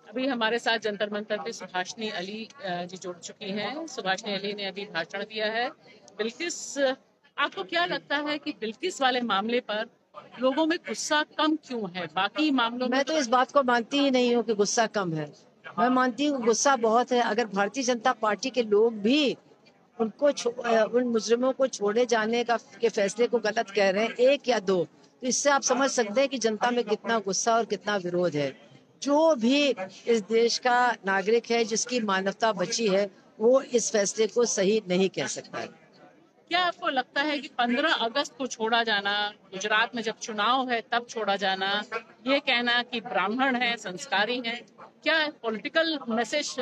अभी हमारे साथ जंतर मंतर पे सुभाषनी अली जी जुड़ चुकी हैं। सुभाषनी अली ने अभी भाषण दिया है। बिल्किस, आपको क्या लगता है कि बिल्किस वाले मामले पर लोगों में गुस्सा कम क्यों है? बाकी मामलों में मैं तो इस बात को मानती ही नहीं हूँ कि गुस्सा कम है। मैं मानती हूँ गुस्सा बहुत है। अगर भारतीय जनता पार्टी के लोग भी उन मुजरिमों को छोड़े जाने के फैसले को गलत कह रहे हैं, एक या दो, तो इससे आप समझ सकते हैं कि जनता में कितना गुस्सा और कितना विरोध है। जो भी इस देश का नागरिक है, जिसकी मानवता बची है, वो इस फैसले को सही नहीं कह सकता है। क्या आपको लगता है कि 15 अगस्त को छोड़ा जाना, गुजरात में जब चुनाव है तब छोड़ा जाना, ये कहना कि ब्राह्मण है, संस्कारी है, क्या पॉलिटिकल मैसेज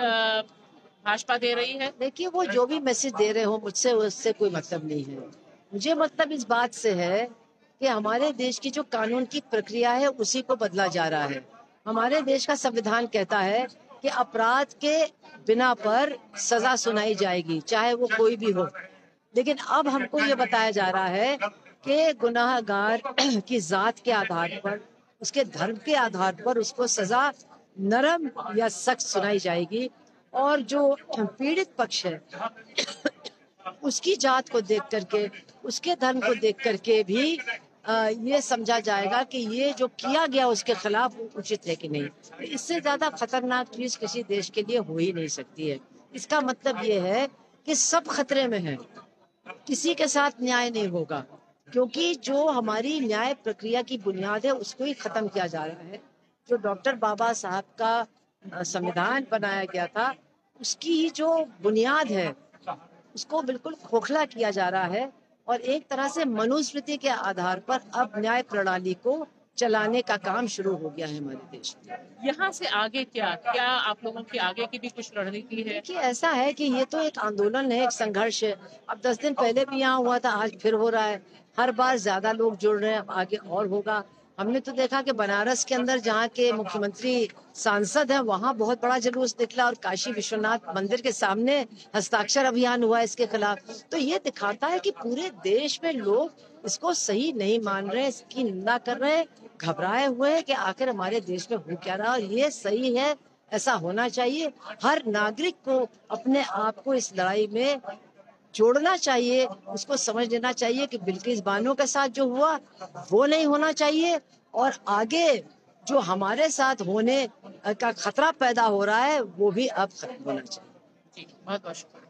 भाजपा दे रही है? देखिए, वो जो भी मैसेज दे रहे हो, मुझसे उससे कोई मतलब नहीं है। मुझे मतलब इस बात से है कि हमारे देश की जो कानून की प्रक्रिया है, उसी को बदला जा रहा है। हमारे देश का संविधान कहता है कि अपराध के बिना पर सजा सुनाई जाएगी, चाहे वो कोई भी हो। लेकिन अब हमको ये बताया जा रहा है कि गुनाहगार की जात के आधार पर, उसके धर्म के आधार पर उसको सजा नरम या सख्त सुनाई जाएगी। और जो पीड़ित पक्ष है, उसकी जात को देख करके, उसके धर्म को देख करके भी ये समझा जाएगा कि ये जो किया गया उसके खिलाफ उचित है कि नहीं। इससे ज्यादा खतरनाक चीज किसी देश के लिए हो ही नहीं सकती है। इसका मतलब ये है कि सब खतरे में है, किसी के साथ न्याय नहीं होगा, क्योंकि जो हमारी न्याय प्रक्रिया की बुनियाद है उसको ही खत्म किया जा रहा है। जो डॉक्टर बाबा साहब का संविधान बनाया गया था, उसकी ही जो बुनियाद है, उसको बिल्कुल खोखला किया जा रहा है। और एक तरह से मनुस्मृति के आधार पर अब न्याय प्रणाली को चलाने का काम शुरू हो गया है हमारे देश में। यहाँ से आगे क्या आप लोगों की आगे की भी कुछ रणनीति है? देखिए, ऐसा है कि ये तो एक आंदोलन है, एक संघर्ष है। अब 10 दिन पहले भी यहाँ हुआ था, आज फिर हो रहा है। हर बार ज्यादा लोग जुड़ रहे हैं, अब आगे और होगा। हमने तो देखा कि बनारस के अंदर जहाँ के मुख्यमंत्री सांसद हैं, वहाँ बहुत बड़ा जुलूस निकला, और काशी विश्वनाथ मंदिर के सामने हस्ताक्षर अभियान हुआ इसके खिलाफ। तो ये दिखाता है कि पूरे देश में लोग इसको सही नहीं मान रहे, इसकी निंदा कर रहे हैं, घबराए हुए हैं कि आखिर हमारे देश में हो क्या रहा। और ये सही है, ऐसा होना चाहिए। हर नागरिक को अपने आप को इस लड़ाई में जोड़ना चाहिए, उसको समझ लेना चाहिए कि बिल्किस बानो के साथ जो हुआ वो नहीं होना चाहिए, और आगे जो हमारे साथ होने का खतरा पैदा हो रहा है वो भी अब खत्म होना चाहिए। जी, बहुत बहुत शुक्रिया।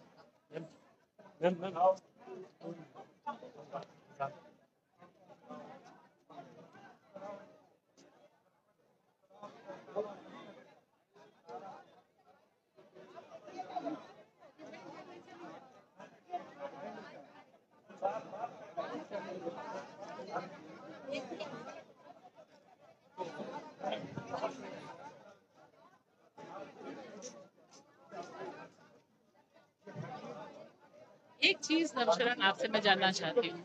एक चीज नवशरण आपसे मैं जानना चाहती हूँ,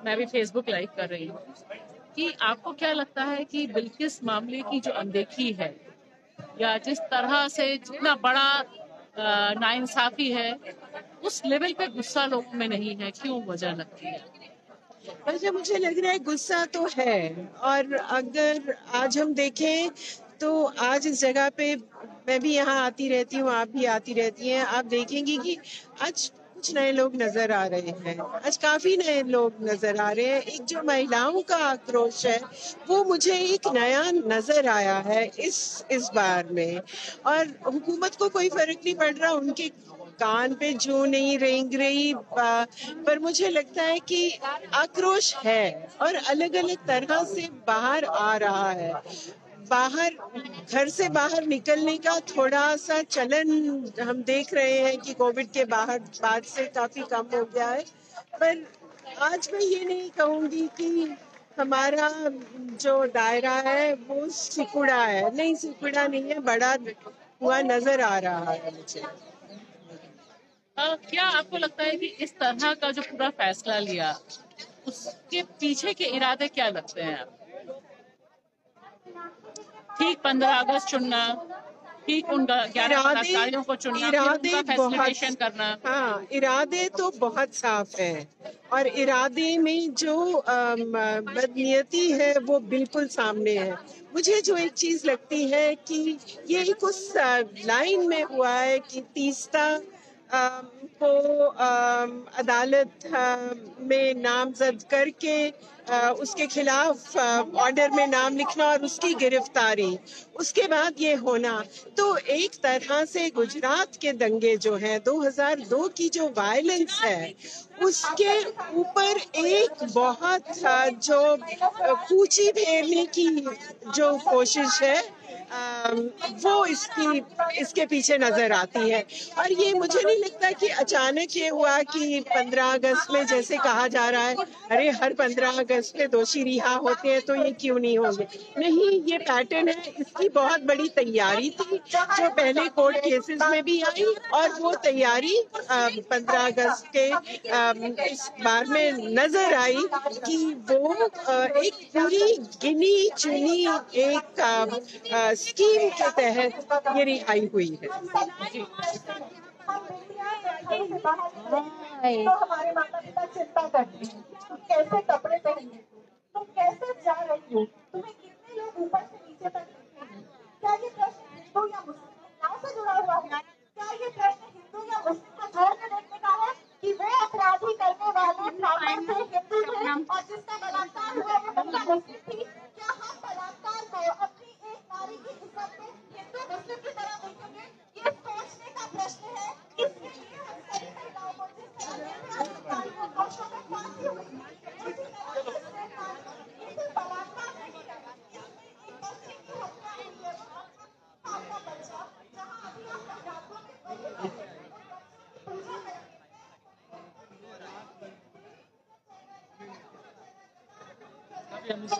मैं भी फेसबुक लाइव कर रही हूँ, कि आपको क्या लगता है कि बिल्किस मामले की जो अनदेखी है, या जिस तरह से जितना बड़ा नाइंसाफी है, उस लेवल पे गुस्सा लोगों में नहीं है, क्यों वजह लगती है? वैसे मुझे लग रहा है गुस्सा तो है। और अगर आज हम देखें तो आज इस जगह पे मैं भी यहाँ आती रहती हूँ, आप भी आती रहती हैं, आप देखेंगी कि आज कुछ नए लोग नजर आ रहे हैं। आज काफी नए लोग नजर आ रहे हैं। एक जो महिलाओं का आक्रोश है वो मुझे एक नया नजर आया है इस बार में। और हुकूमत को कोई फर्क नहीं पड़ रहा उनके कान पे जू नहीं रेंग रही, पर मुझे लगता है कि आक्रोश है और अलग अलग तरह से बाहर आ रहा है। बाहर, घर से बाहर निकलने का थोड़ा सा चलन हम देख रहे हैं कि कोविड के बाद से काफी कम हो गया है। पर आज मैं ये नहीं कहूंगी कि हमारा जो दायरा है वो सिकुड़ा है। नहीं, सिकुड़ा नहीं है, बड़ा हुआ नजर आ रहा है मुझे। क्या आपको लगता है कि इस तरह का जो पूरा फैसला लिया, उसके पीछे के इरादे क्या लगते हैं आप? ठीक 15 अगस्त चुनना, ठीक उन 11 बलात्कारियों को चुनना, फिर उनका फैसिलिटेशन करना। हाँ, इरादे तो बहुत साफ हैं। और इरादे में जो बदनीयती है वो बिल्कुल सामने है। मुझे जो एक चीज लगती है कि ये एक उस लाइन में हुआ है कि तीस्ता को अदालत में नामजद करके उसके खिलाफ ऑर्डर में नाम लिखना और उसकी गिरफ्तारी, उसके बाद ये होना, तो एक तरह से गुजरात के दंगे जो हैं 2002 की जो वायलेंस है उसके ऊपर एक बहुत जो पूंछी फेरने की जो कोशिश है वो इसके पीछे नजर आती है। और ये मुझे नहीं लगता कि अचानक ये हुआ कि 15 अगस्त में जैसे कहा जा रहा है अरे हर 15 अगस्त में दोषी रिहा होते हैं तो ये क्यों नहीं होंगे। नहीं, ये पैटर्न है, इसकी बहुत बड़ी तैयारी थी जो पहले कोर्ट केसेस में भी आई और वो तैयारी 15 अगस्त के इस बार में नजर आई कि वो एक पूरी गिनी चुनी एक स्कीम के तहत ये रिहाई हुई है। तो हमारे माता पिता चिंता करते हैं तुम कैसे कपड़े पहने, तुम कैसे जा रही हो, तुम्हें कितने लोग ऊपर से नीचे तक देखे हैं। क्या ये प्रश्न हिंदू या मुस्लिम महिलाओं से जुड़ा हुआ है? क्या ये प्रश्न हिंदू या मुस्लिम को जोर में देखने का है कि वे अपराधी करने वाले प्रार्थना से हिंदू थे और जिसका बलात्कार हुआ वो महिला मुस्लिम थी? क्या हम बलात्कार को अपनी एक नारी की इज्जत में हिंदू मुस्लिम की तरह देखेंगे? ये सोचने का प्रश्न है। इसके लिए हम सभी महिलाओं को जिस तरह से दोषों में फांसी हुई उसी तरह इसे बलात्कार नहीं करना। इसमें एक बच्चे की हत्या हुई है, आपका बच्चा जहाँ अभी आपका हाथों में बड़ी बात है, पूजा करेंगे।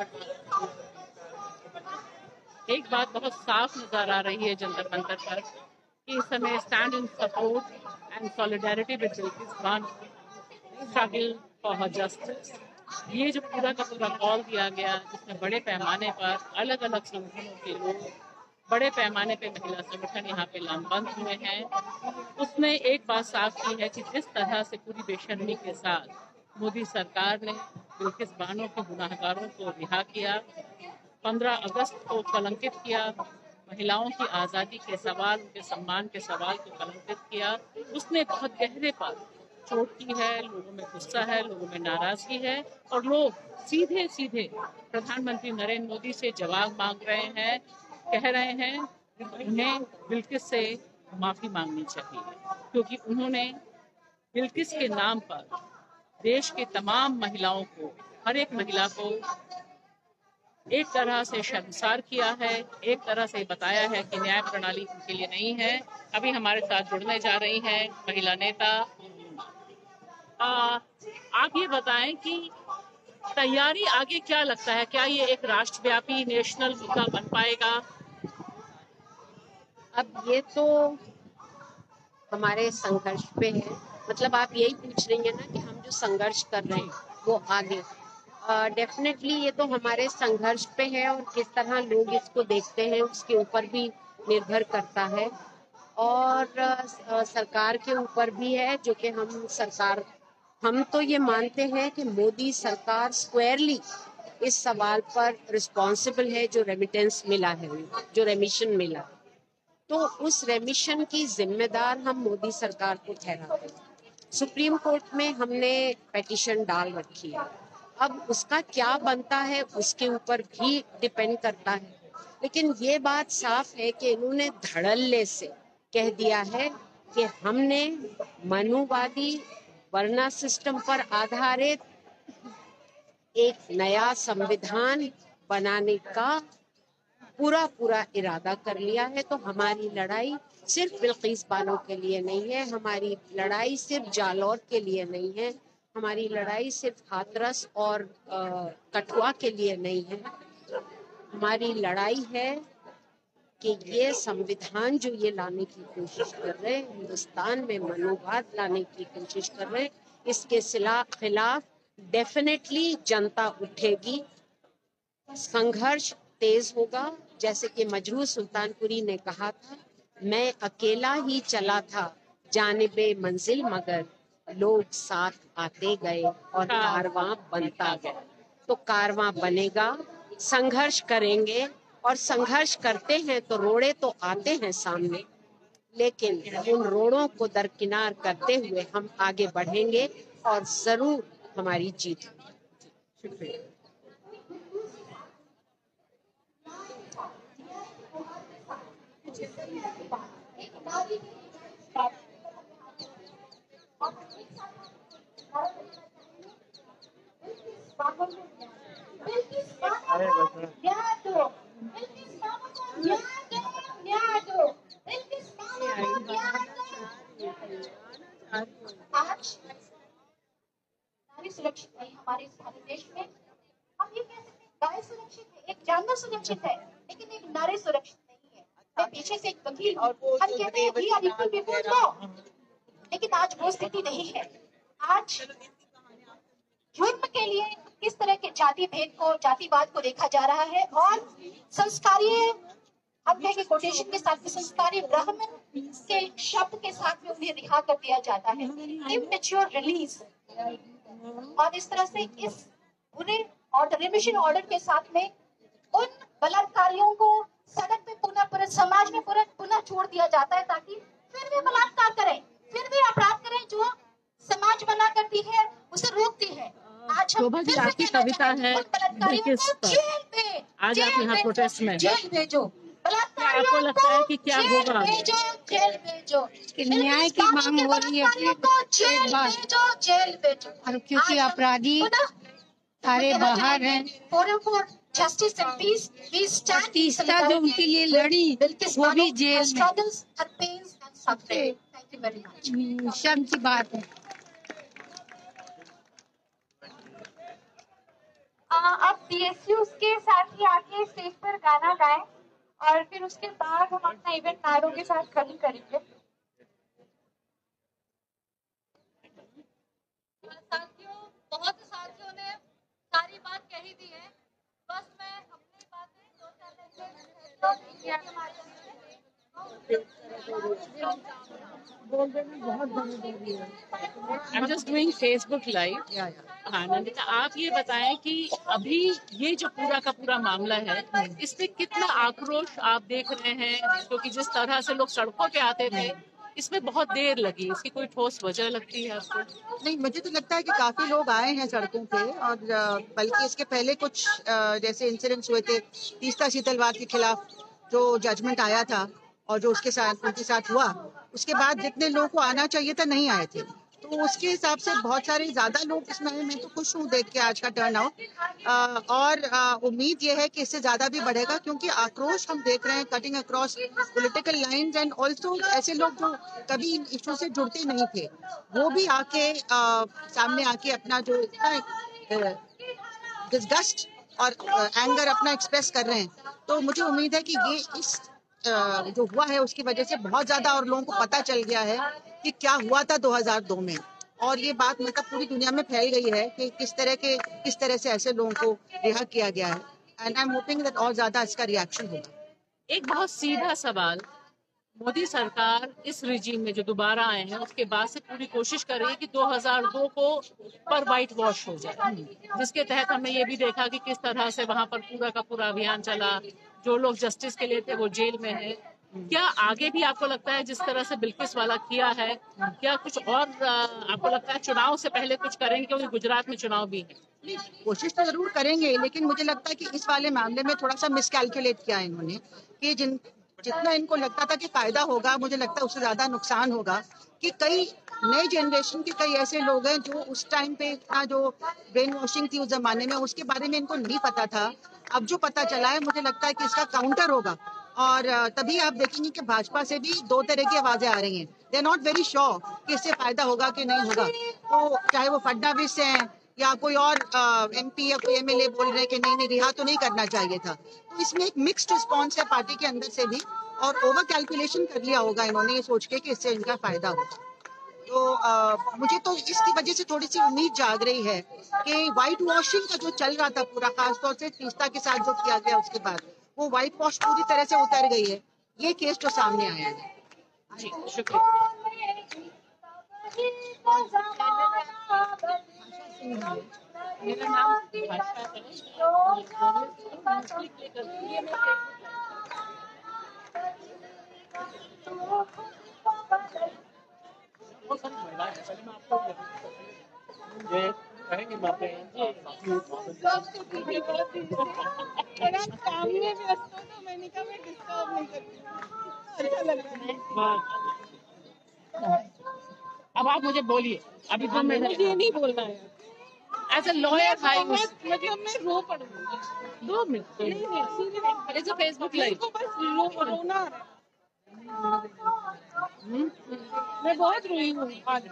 एक बात बहुत साफ नजर आ रही है जंतर मंतर पर कि इस समय stand in support and solidarity with Bilkis Bano struggle for her justice, ये जो पूरा का पूरा कॉल दिया गया जिसमें बड़े पैमाने पर अलग अलग संगठनों के लोग, बड़े पैमाने पे महिला संगठन यहाँ पे लामबंद हुए हैं, उसने एक बात साफ की है कि जिस तरह से पूरी बेशर्मी के साथ मोदी सरकार ने बिल्किस बानो के गुनाहगारों को रिहा किया, 15 अगस्त को कलंकित किया, महिलाओं की आज़ादी के सवाल, उनके सम्मान के सवाल को कलंकित किया, उसने बहुत गहरे पर चोट की है। लोगों में गुस्सा है, लोगों में नाराजगी है और लोग सीधे सीधे प्रधानमंत्री नरेंद्र मोदी से जवाब मांग रहे हैं, कह रहे हैं उन्हें बिल्किस से माफी मांगनी चाहिए क्योंकि उन्होंने बिल्किस के नाम पर देश के तमाम महिलाओं को, हर एक महिला को एक तरह से शर्मसार किया है, एक तरह से बताया है कि न्याय प्रणाली उनके लिए नहीं है। अभी हमारे साथ जुड़ने जा रही हैं महिला नेता। आप ये बताएं कि तैयारी आगे क्या लगता है, क्या ये एक राष्ट्रव्यापी नेशनल मुद्दा बन पाएगा? अब ये तो हमारे संघर्ष पे है, मतलब आप यही पूछ रही हैं ना कि हम जो संघर्ष कर रहे हैं वो आगे डेफिनेटली ये तो हमारे संघर्ष पे है और किस तरह लोग इसको देखते हैं उसके ऊपर भी निर्भर करता है और सरकार के ऊपर भी है, जो कि हम तो ये मानते हैं कि मोदी सरकार स्क्वायरली इस सवाल पर रिस्पॉन्सिबल है। जो रेमिटेंस मिला है, जो रेमिशन मिला, तो उस रेमिशन की जिम्मेदार हम मोदी सरकार को ठहराते हैं। सुप्रीम कोर्ट में हमने पिटीशन डाल रखी है, अब उसका क्या बनता है उसके ऊपर भी डिपेंड करता है, लेकिन ये बात साफ है कि इन्होंने धड़ल्ले से कह दिया है कि हमने मनुवादी वर्ना सिस्टम पर आधारित एक नया संविधान बनाने का पूरा इरादा कर लिया है। तो हमारी लड़ाई सिर्फ बिल्किस बानो के लिए नहीं है, हमारी लड़ाई सिर्फ जालौर के लिए नहीं है, हमारी लड़ाई सिर्फ हाथरस और कठुआ के लिए नहीं है। हमारी लड़ाई है कि ये संविधान जो ये लाने की कोशिश कर रहे हैं, हिंदुस्तान में मनोवाद लाने की कोशिश कर रहे हैं, इसके खिलाफ डेफिनेटली जनता उठेगी, संघर्ष तेज होगा। जैसे कि मजरूह सुल्तानपुरी ने कहा था, मैं अकेला ही चला था जानिबे मंजिल मगर लोग साथ आते गए और कारवां बनता गया। तो कारवां बनेगा, संघर्ष करेंगे, और संघर्ष करते हैं तो रोड़े तो आते हैं सामने, लेकिन उन रोड़ों को दरकिनार करते हुए हम आगे बढ़ेंगे और जरूर हमारी जीत होगी। शुक्रिया। आज नारी सुरक्षित नहीं हमारे इस भारत देश में। हम ये कह सकते हैं गाय सुरक्षित है, एक जानवर सुरक्षित है, लेकिन एक नारी सुरक्षित नहीं है। मैं पीछे से एक वकील हूँ, हम कहते हैं we are equal before law, लेकिन आज वो स्थिति नहीं है। आज जुर्म के लिए किस तरह के जाति भेद को, जातिवाद को देखा जा रहा है, और संस्कारीय, हम कहेंगे कोटेशन के साथ में, संस्कारी ब्राह्मण के शब्द के साथ में उन्हें रिहा कर दिया जाता है, इमैच्योर रिलीज। और इस तरह से इस बुरे ऑर्डर, रिमिशन ऑर्डर के साथ में उन बलात्कारियों को सड़क पे पुनः समाज में पुनः छोड़ दिया जाता है, ताकि फिर भी बलात्कार करें, फिर भी अपराध करें जो समाज मना करती है, उसे रोकती है। आज हम फिर से आपकी कविता है बिल्किस पर, आज आप यहाँ प्रोटेस्ट में, जेल भेजो, आपको लगता है कि क्या होगा? जेल भेजो, न्याय की मांग हो रही है जेल भेजो, और क्योंकि अपराधी सारे बाहर हैं। Justice and peace, we stand. तीसरा जो उनके लिए लड़ी वो भी जेल में। Thank you very much. शर्म की बात है। अब PSUs के साथ ही आके स्टेज पर गाना गाएं, और फिर उसके बाद हम अपना इवेंट नारों के साथ खत्म करेंगे। साथियों, बहुत साथियों ने सारी बात कह ही दी है, बस मैं अपनी बातें दो चार I'm just doing Facebook live। हाँ नंदिता, आप ये बताएं कि अभी ये जो पूरा का पूरा मामला है, इसमें कितना आक्रोश आप देख रहे हैं, क्योंकि जिस तरह से लोग सड़कों पे आते थे, इसमें बहुत देर लगी, इसकी कोई ठोस वजह लगती है आपको? नहीं, मुझे तो लगता है कि काफी लोग आए हैं सड़कों पे, और बल्कि इसके पहले कुछ जैसे इंसिडेंट्स हुए थे, तीस्ता सीतलवार के खिलाफ जो जजमेंट आया था और जो उनके साथ हुआ, उसके बाद जितने लोगों को आना चाहिए था नहीं आए थे, तो उसके हिसाब से बहुत सारे ज्यादा लोग इसमें आए। मैं तो खुश हूँ देख के आज का टर्न आउट, और उम्मीद ये है कि इससे ज्यादा भी बढ़ेगा, क्योंकि आक्रोश हम देख रहे हैं cutting across political lines, and also ऐसे लोग जो कभी इन इशू से जुड़ते नहीं थे, वो भी आके सामने आके अपना जो डिस्गस्ट और एंगर अपना एक्सप्रेस कर रहे हैं। तो मुझे उम्मीद है कि ये इस जो हुआ है उसकी वजह से बहुत ज्यादा और लोगों को पता चल गया है कि क्या हुआ था 2002 में, और ये बात मतलब पूरी दुनिया में फैल गई है कि किस तरह से ऐसे लोगों को रिहा किया गया है, and I am hoping that और ज्यादा इसका रिएक्शन होगा। एक बहुत सीधा सवाल, मोदी सरकार इस रिजीम में जो दोबारा आए हैं उसके बाद से पूरी कोशिश कर रही है कि 2002 को पर व्हाइट वॉश हो जाए, जिसके तहत हमने ये भी देखा कि किस तरह से वहां पर पूरा का पूरा अभियान चला, जो लोग जस्टिस के लिए थे वो जेल में है। क्या आगे भी आपको लगता है जिस तरह से बिल्किस वाला किया है, क्या कुछ और आपको लगता है चुनाव से पहले कुछ करेंगे, क्योंकि गुजरात में चुनाव भी है? कोशिश तो जरूर करेंगे, लेकिन मुझे लगता है कि इस वाले मामले में थोड़ा सा मिसकैलकुलेट किया इन्होंने, कि जितना इनको लगता था कि फायदा होगा, मुझे लगता है उससे ज्यादा नुकसान होगा, कि कई नई जनरेशन के कई ऐसे लोग हैं जो उस टाइम पे इतना जो ब्रेन वॉशिंग थी उस जमाने में, उसके बारे में इनको नहीं पता था। अब जो पता चला है, मुझे लगता है कि इसका काउंटर होगा, और तभी आप देखेंगे कि भाजपा से भी दो तरह की आवाजें आ रही हैं। They are not very sure कि इससे फायदा होगा कि नहीं होगा, तो चाहे वो फडणवीस हैं या कोई और MP या कोई MLA बोल रहे हैं कि नहीं रिहा तो नहीं करना चाहिए था, तो इसमें एक मिक्स्ड रिस्पॉन्स है पार्टी के अंदर से भी, और ओवर कैलकुलेशन कर लिया होगा इन्होंने ये सोच के कि इससे इनका फायदा होगा। तो मुझे तो इसकी वजह से थोड़ी सी उम्मीद जाग रही है कि व्हाइट वॉशिंग का जो चल रहा था पूरा, खासतौर से तीस्ता के साथ जो किया गया उसके बाद, वो व्हाइट वॉश पूरी तरह से उतर गई है, ये केस जो सामने आया है। जी शुक्रिया। मेरा नाम भाषा सामने व्यस्त हो तो मैंने कहा मैं डिस्टर्ब नहीं करती, अच्छा लग रहा है। अब आप मुझे बोलिए, अभी 2 मिनट मुझे नहीं बोलना है एज ए लॉयर हाई, मतलब मैं रो पड़ूंगी 2 minute, it's a Facebook live. बस रोना आ रहा है। मैं बहुत रोई हूँ आज।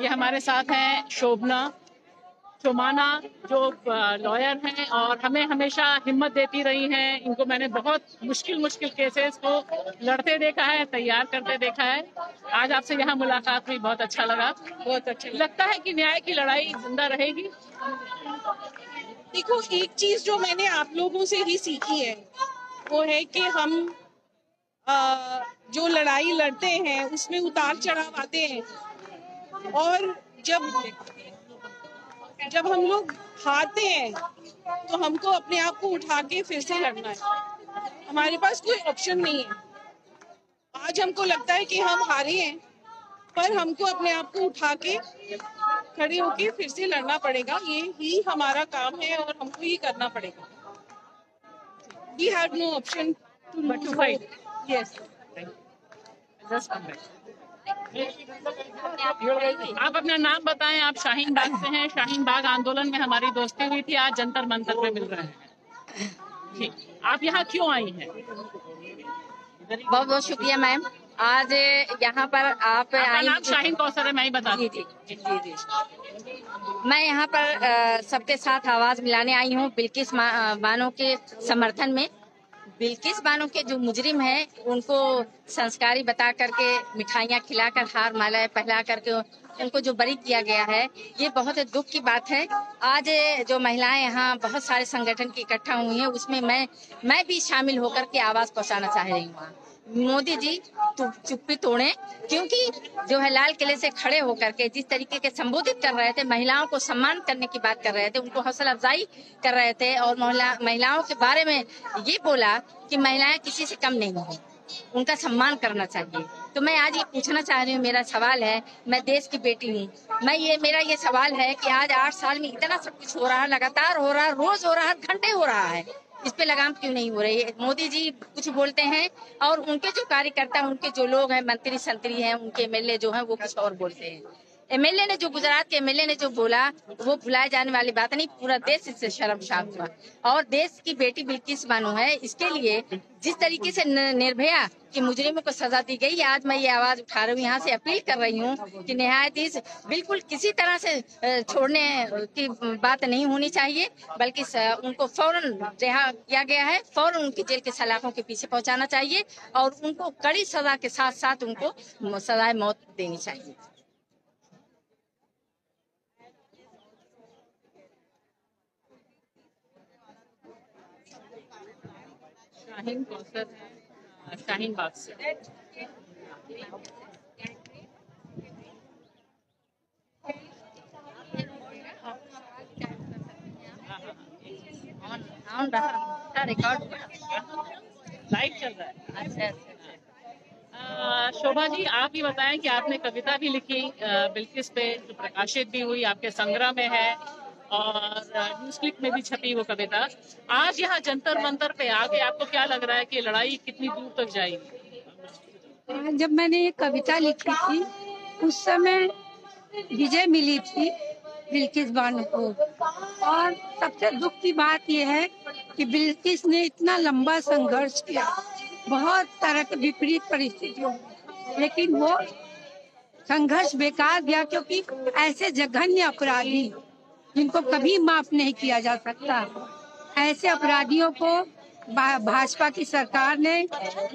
ये हमारे साथ हैं शोमाना, जो लॉयर हैं और हमें हमेशा हिम्मत देती रही हैं। इनको मैंने बहुत मुश्किल केसेस को लड़ते देखा है, तैयार करते देखा है। आज आपसे यहाँ मुलाकात हुई, बहुत अच्छा लगा। बहुत अच्छा लगता है कि न्याय की लड़ाई जिंदा रहेगी। देखो, एक चीज जो मैंने आप लोगों से ही सीखी है वो है कि हम जो लड़ाई लड़ते हैं उसमें उतार चढ़ाव आते हैं, और जब हम लोग हारते हैं तो हमको अपने आप को उठा के फिर से लड़ना है। हमारे पास कोई ऑप्शन नहीं है। आज हमको लगता है कि हम हारे हैं, पर हमको अपने आप को उठा के खड़े होके फिर से लड़ना पड़ेगा। ये ही हमारा काम है और हमको ये करना पड़ेगा। We have no option to fight. Yes. Just come back. आप अपना नाम बताएं। आप शाहीन बाग से हैं। शाहीन बाग आंदोलन में हमारी दोस्ती हुई थी, आज जंतर मंतर पे मिल रहे हैं। ठीक, आप यहाँ क्यों आई हैं? बहुत बहुत शुक्रिया मैम। आज यहाँ पर आप आई। नाम शाहीन कौसर है, मैं ही बता दी। जी। मैं यहाँ पर सबके साथ आवाज मिलाने आई हूँ बिल्किस बानो के समर्थन में। बिल्किस बानो के जो मुजरिम हैं उनको संस्कारी बता करके, मिठाइयाँ खिलाकर, हार मालाएं पहना करके उनको जो बरी किया गया है, ये बहुत दुख की बात है। आज जो महिलाएं यहाँ बहुत सारे संगठन की इकट्ठा हुई हैं, उसमें मैं भी शामिल होकर के आवाज पहुँचाना चाह रही हूँ। मोदी जी चुप्पी तोड़ें, क्योंकि जो है लाल किले से खड़े होकर के जिस तरीके के संबोधित कर रहे थे, महिलाओं को सम्मान करने की बात कर रहे थे, उनको हौसला अफजाई कर रहे थे और महिलाओं के बारे में ये बोला कि महिलाएं किसी से कम नहीं है, उनका सम्मान करना चाहिए। तो मैं आज ये पूछना चाह रही हूँ, मेरा सवाल है, मैं देश की बेटी हूँ, मेरा ये सवाल है कि आज 8 साल में इतना सब कुछ हो रहा है, लगातार हो रहा है, रोज हो रहा है, घंटे हो रहा है, इस पे लगाम क्यों नहीं हो रही है? मोदी जी कुछ बोलते हैं और उनके जो कार्यकर्ता, उनके जो लोग हैं, मंत्री संतरी हैं, उनके एमएलए जो हैं वो कुछ और बोलते हैं। एमएलए ने जो, गुजरात के एमएलए ने जो बोला वो भुलाए जाने वाली बात नहीं, पूरा देश इससे शर्मसार हुआ। और देश की बेटी बिल्किस बानो है, इसके लिए जिस तरीके से निर्भया के मुजरिमों को सजा दी गई, आज मैं ये आवाज उठा रही हूँ, यहाँ से अपील कर रही हूँ कि न्यायाधीश बिल्कुल किसी तरह से छोड़ने की बात नहीं होनी चाहिए, बल्कि उनको फौरन रिहा किया गया है, फौरन उनकी जेल के सलाखों के पीछे पहुंचाना चाहिए और उनको कड़ी सजा के साथ साथ उनको सजाए मौत देनी चाहिए। शाहीन कौसर है, शाहीन बाग से। लाइव चल रहा है। अच्छा। शोभा जी, आप ही बताएं कि आपने कविता भी लिखी बिल्किस पे, जो प्रकाशित भी हुई, आपके संग्रह में है और न्यूज क्लिक में भी छपी वो कविता। आज यहाँ जंतर मंतर पे आके आपको क्या लग रहा है कि लड़ाई कितनी दूर तक जाएगी? जब मैंने ये कविता लिखी थी उस समय विजय मिली थी बिल्किस बानो को, और सबसे दुख की बात यह है कि बिल्किस ने इतना लंबा संघर्ष किया, बहुत तरह के विपरीत परिस्थितियों, लेकिन वो संघर्ष बेकार गया, क्योंकि ऐसे जघन्य अपराधी जिनको कभी माफ नहीं किया जा सकता, ऐसे अपराधियों को भाजपा की सरकार ने,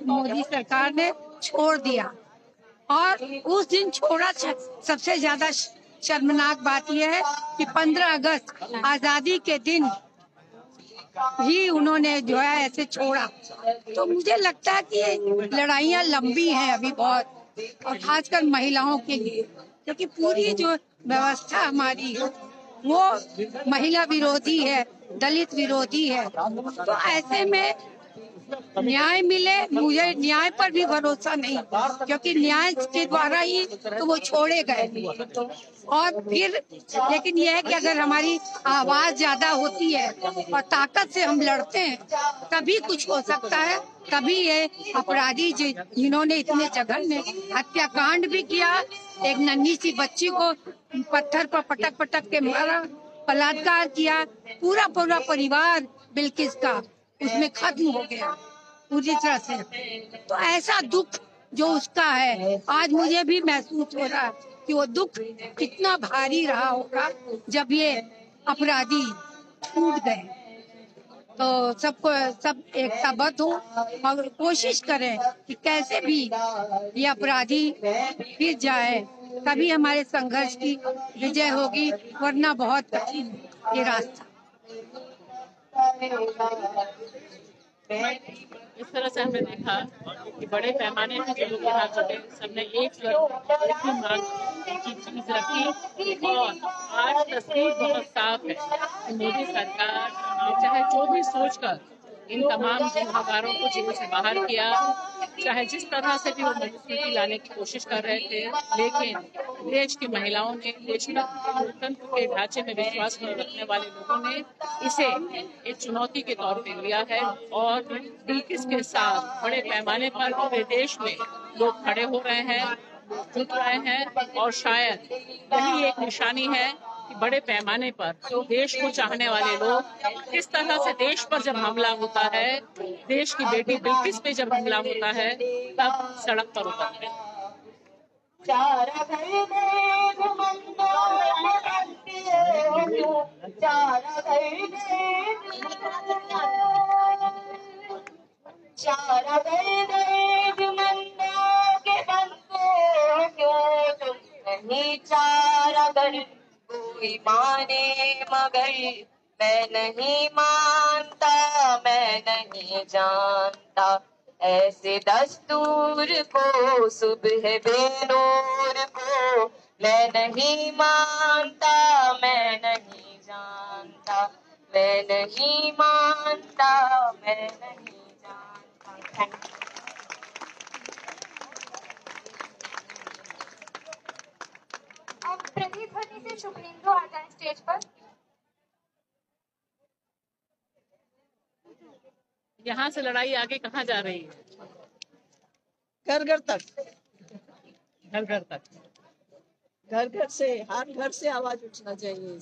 मोदी सरकार ने छोड़ दिया। और उस दिन छोड़ा, सबसे ज्यादा शर्मनाक बात यह है कि 15 अगस्त आजादी के दिन ही उन्होंने जो है ऐसे छोड़ा। तो मुझे लगता है कि लड़ाइयाँ लंबी हैं अभी बहुत, और खासकर महिलाओं के लिए, क्योंकि पूरी जो व्यवस्था हमारी है वो महिला विरोधी है, दलित विरोधी है। तो ऐसे में न्याय मिले, मुझे न्याय पर भी भरोसा नहीं, क्योंकि न्याय के द्वारा ही तो वो छोड़े गए। और फिर लेकिन यह है कि अगर हमारी आवाज ज्यादा होती है और ताकत से हम लड़ते हैं तभी कुछ हो सकता है। तभी ये अपराधी जिन्होंने इतने जघन्य हत्याकांड भी किया, एक नन्ही सी बच्ची को पत्थर पर पटक पटक के मारा, बलात्कार किया, पूरा पूरा परिवार बिल्किस का उसमें खत्म हो गया पूरी तरह से। तो ऐसा दुख जो उसका है, आज मुझे भी महसूस हो रहा है कि वो दुख कितना भारी रहा होगा जब ये अपराधी छूट गए। तो सब एकताबद्ध हो और कोशिश करें कि कैसे भी ये अपराधी फिर जाए, तभी हमारे संघर्ष की विजय होगी, वरना बहुत कठिन ये रास्ता। इस तरह से हमने देखा कि बड़े पैमाने पर जो लोग यहाँ जुटे, सबने एक ही मांग, एक ही चीज रखी। और आज तस्वीर बहुत साफ है कि मोदी सरकार चाहे जो भी सोचकर इन तमाम गुनहगारों को जेल से बाहर किया, चाहे जिस तरह से भी वो मजबूती लाने की कोशिश कर रहे थे, लेकिन देश की महिलाओं ने, देश में लोकतंत्र के ढांचे में विश्वास रखने वाले लोगों ने इसे एक चुनौती के तौर पे लिया है। और बिल्किस के साथ बड़े पैमाने पर पूरे देश में लोग खड़े हो रहे हैं, जुट रहे हैं। और शायद यही एक निशानी है कि बड़े पैमाने पर देश को चाहने वाले लोग किस तरह से देश पर जब हमला होता है, देश की बेटी बिल्किस पे जब हमला होता है, तब सड़क पर उतरते हैं। कोई माने मगर मैं नहीं मानता, मैं नहीं जानता ऐसे दस्तूर को, सुबह बेनूर को मैं नहीं मानता, मैं नहीं जानता, मैं नहीं मानता, मैं नहीं जानता। Thank you. अब प्रतिध्वनि से शुक्लेंदु आ जाए स्टेज पर। यहाँ से लड़ाई आगे कहाँ जा रही है? घर घर तक, घर घर तक, घर घर से, हर घर से आवाज उठना चाहिए।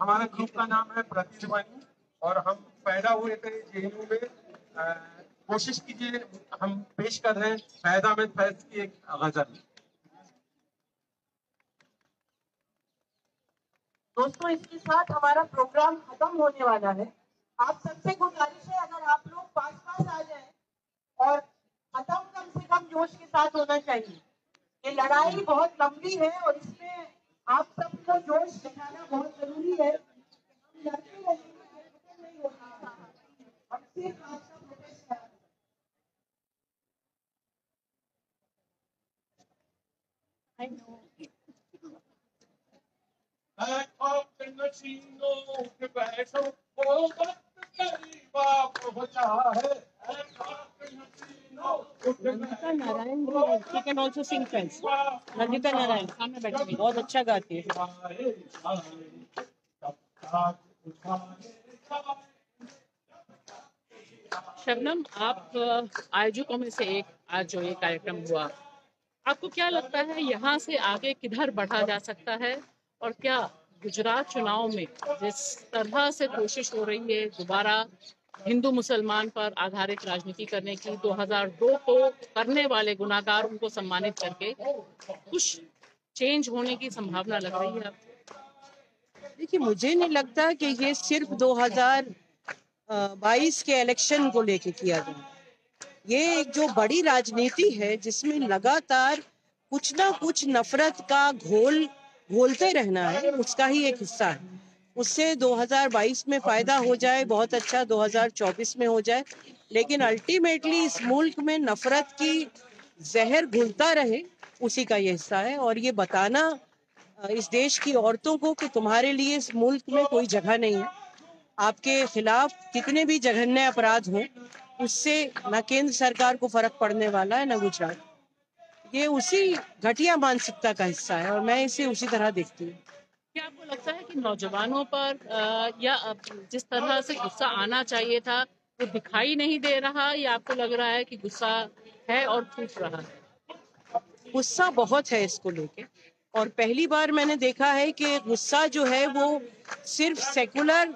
हमारे ग्रुप का नाम है प्रतिध्वनि और हम पैदा हुए थे जेएनयू में। कोशिश कीजिए, हम पेश कर रहे हैं फैज अहमद फैज की एक गजल। दोस्तों, इसके साथ हमारा प्रोग्राम खत्म होने वाला है। आप सबसे गुजारिश है, अगर आप लोग पास आ जाएं और खत्म कम से कम जोश के साथ होना चाहिए। ये लड़ाई बहुत लंबी है और इसमें आप सबको जोश दिखाना बहुत जरूरी है। हम लड़ते रहेंगे, खत्म नहीं होगा। अब सिर्फ आप सब प्रोटेस्ट करें। नंदिता नारायण भी, she can also sing friends. Nandita Narayan सामने बैठी बहुत अच्छा गाती है। शबनम, आप आयोजकों में से एक, आज जो ये कार्यक्रम हुआ आपको क्या लगता है यहाँ से आगे किधर बढ़ा जा सकता है, और क्या गुजरात चुनाव में जिस तरह से कोशिश हो रही है दोबारा हिंदू मुसलमान पर आधारित राजनीति करने की, 2002 को करने वाले गुनाहगार उनको सम्मानित करके कुछ चेंज होने की संभावना लग रही है आपको? देखिए, मुझे नहीं लगता कि ये सिर्फ 2022 के इलेक्शन को लेके किया गया। ये एक जो बड़ी राजनीति है जिसमें लगातार कुछ ना कुछ नफरत का घोलते रहना है, उसका ही एक हिस्सा है। उससे 2022 में फायदा हो जाए बहुत अच्छा, 2024 में हो जाए, लेकिन अल्टीमेटली इस मुल्क में नफरत की जहर घुलता रहे, उसी का ये हिस्सा है। और ये बताना इस देश की औरतों को कि तुम्हारे लिए इस मुल्क में कोई जगह नहीं है, आपके खिलाफ कितने भी जघन्य अपराध हों, उससे न केंद्र सरकार को फर्क पड़ने वाला है न गुजरात। ये उसी घटिया मानसिकता का हिस्सा है और मैं इसे उसी तरह देखती हूँ। क्या आपको लगता है कि नौजवानों पर या जिस तरह से गुस्सा आना चाहिए था वो दिखाई नहीं दे रहा, या आपको लग रहा है कि गुस्सा है और फूट रहा है? गुस्सा बहुत है इसको लेके, और पहली बार मैंने देखा है कि गुस्सा जो है वो सिर्फ सेकुलर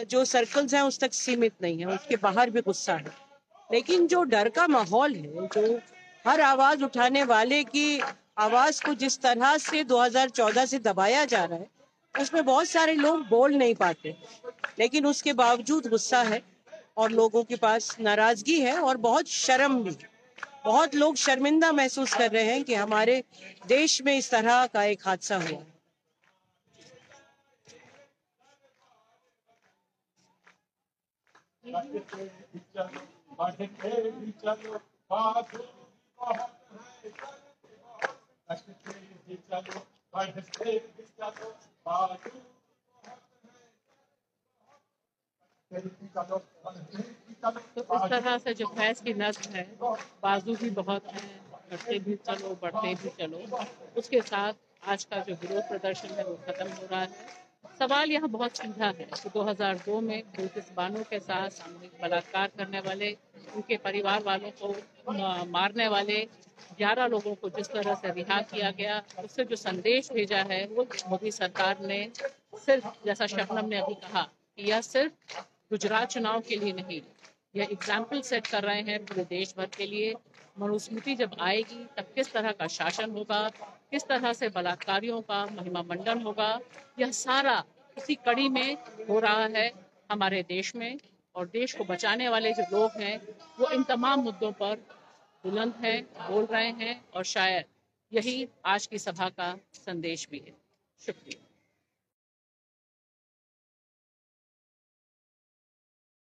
जो सर्कल्स हैं उस तक सीमित नहीं है, उसके बाहर भी गुस्सा है। लेकिन जो डर का माहौल है, जो हर आवाज उठाने वाले की आवाज को जिस तरह से 2014 से दबाया जा रहा है, उसमें बहुत सारे लोग बोल नहीं पाते, लेकिन उसके बावजूद गुस्सा है और लोगों के पास नाराजगी है और बहुत शर्म भी। बहुत लोग शर्मिंदा महसूस कर रहे हैं कि हमारे देश में इस तरह का एक हादसा हुआ। तो इस तरह से जो भैंस की नस्ल है, बाजू भी बहुत है, बढ़ते भी चलो बढ़ते भी चलो, उसके साथ आज का जो विरोध प्रदर्शन है वो खत्म हो रहा है। सवाल यहाँ बहुत सीधा है कि 2002 में बिल्किस बानो के साथ सामूहिक बलात्कार करने वाले, उनके परिवार वालों को मारने वाले 11 लोगों को जिस तरह से रिहा किया गया, उससे जो संदेश भेजा है वो मोदी सरकार ने सिर्फ, जैसा शबनम ने अभी कहा, कि यह सिर्फ गुजरात चुनाव के लिए नहीं, यह एग्जाम्पल सेट कर रहे हैं पूरे देश भर के लिए। मनुस्मृति जब आएगी तब किस तरह का शासन होगा, किस तरह से बलात्कारियों का महिमा मंडन होगा, यह सारा उसी कड़ी में हो रहा है हमारे देश में। और देश को बचाने वाले जो लोग हैं वो इन तमाम मुद्दों पर बुलंद हैं, बोल रहे हैं, और शायद यही आज की सभा का संदेश भी है। शुक्रिया।